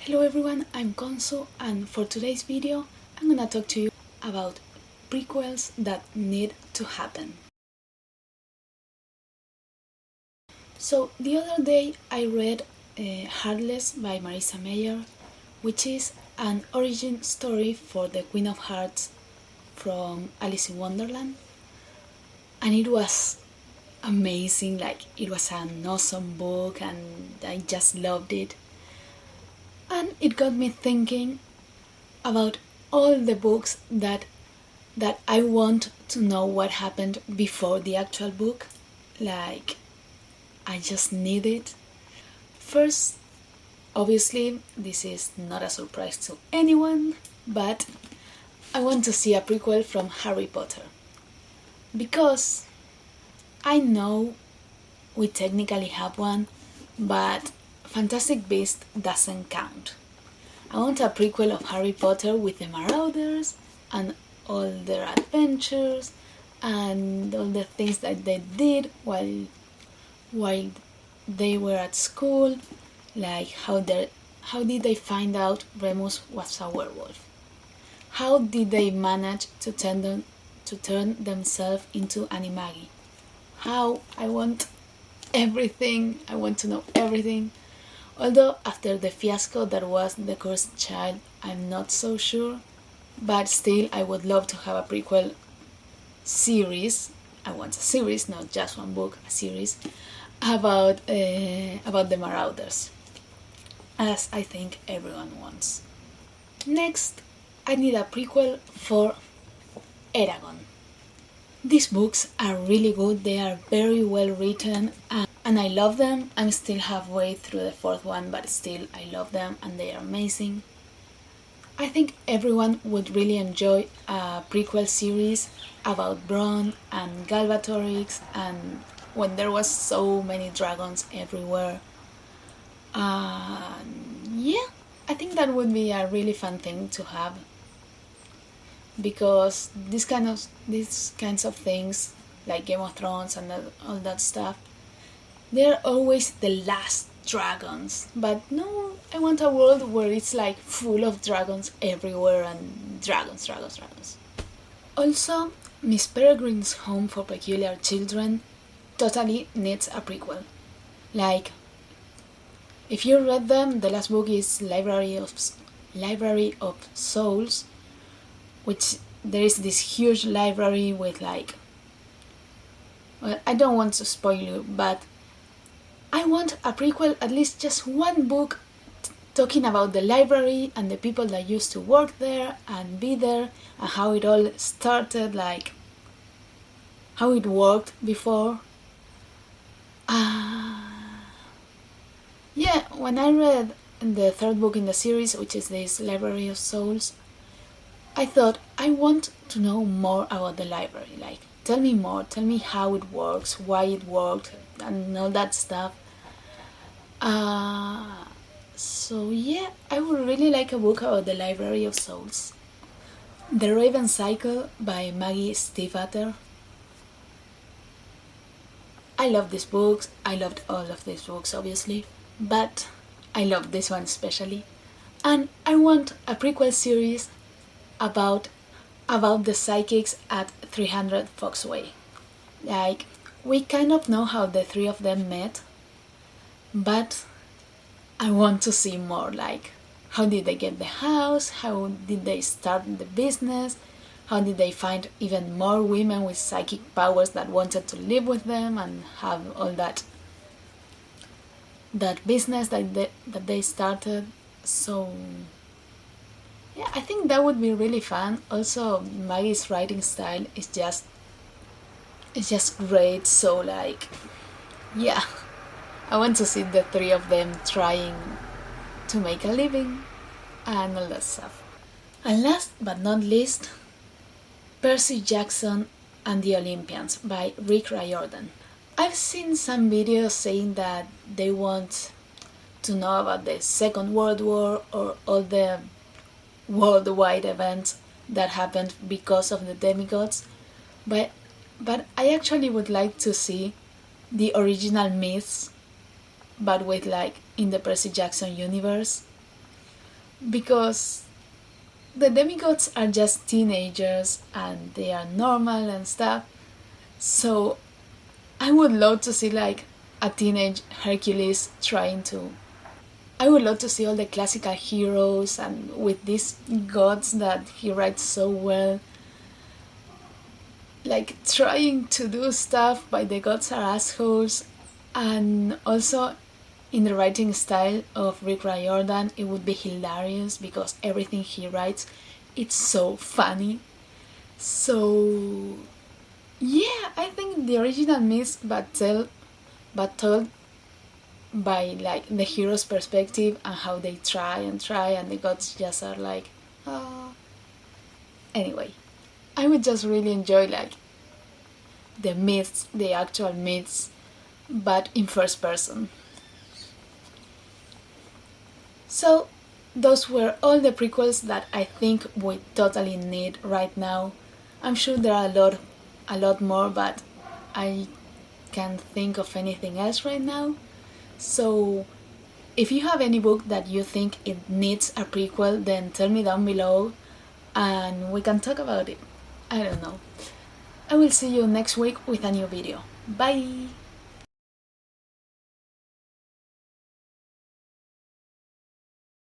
Hello everyone, I'm Konso, and for today's video I'm gonna talk to you about prequels that need to happen. So the other day I read Heartless by Marissa Meyer, which is an origin story for the Queen of Hearts from Alice in Wonderland, and it was amazing. It was an awesome book and I just loved it. And it got me thinking about all the books that I want to know what happened before the actual book. I just need it. First, obviously, this is not a surprise to anyone, but I want to see a prequel from Harry Potter. Because I know we technically have one, but Fantastic Beasts doesn't count. I want a prequel of Harry Potter with the Marauders and all their adventures and all the things that they did while they were at school, like how did they find out Remus was a werewolf? How did they manage to turn themselves into Maggie? How? I want everything. I want to know everything. Although after the fiasco that was The Cursed Child, I'm not so sure, but still I would love to have a prequel series. I want a series, not just one book, a series about the Marauders, as I think everyone wants. Next, I need a prequel for Eragon. These books are really good, they are very well written, and I love them. I'm still halfway through the fourth one, but still I love them and they are amazing. I think everyone would really enjoy a prequel series about Bronn and Galbatorix and when there was so many dragons everywhere. Yeah, I think that would be a really fun thing to have, because these kinds of things like Game of Thrones and all that stuff, they're always the last dragons. But no, I want a world where it's like full of dragons everywhere and dragons. Also, Miss Peregrine's Home for Peculiar Children totally needs a prequel. Like, if you read them, the last book is Library of Souls, which there is this huge library with well, I don't want to spoil you, but I want a prequel, at least just one book talking about the library and the people that used to work there and be there and how it all started, like how it worked before. Yeah, when I read the third book in the series, which is this Library of Souls, I thought, I want to know more about the library. Like, tell me more, tell me how it works, why it worked, and all that stuff. So yeah, I would really like a book about the Library of Souls. The Raven Cycle by Maggie Stiefvater. I love these books. I loved all of these books, obviously, but I love this one especially. And I want a prequel series about the psychics at 300 Foxway. Like, we kind of know how the three of them met, but I want to see more. Like, how did they get the house? How did they start the business? How did they find even more women with psychic powers that wanted to live with them and have all that business that they started? So yeah, I think that would be really fun. Also, Maggie's writing style is just great. So yeah, I want to see the three of them trying to make a living and all that stuff. And last but not least, Percy Jackson and the Olympians by Riordan. I've seen some videos saying that they want to know about the Second World War or all the worldwide events that happened because of the demigods, but I actually would like to see the original myths, but with in the Percy Jackson universe. because the demigods are just teenagers and they are normal and stuff. So I would love to see like a teenage Hercules trying to. I would love to see all the classical heroes and with these gods that he writes so well, like trying to do stuff but the gods are assholes. And also in the writing style of Riordan, it would be hilarious because everything he writes, it's so funny. So yeah, I think the original myths but told by like the hero's perspective and how they try and the gods just are like, oh. Anyway, I would just really enjoy like the myths, the actual myths, but in first person. So those were all the prequels that I think we totally need right now. I'm sure there are a lot more, but I can't think of anything else right now. So if you have any book that you think it needs a prequel, then tell me down below and we can talk about it. I don't know. I will see you next week with a new video. Bye!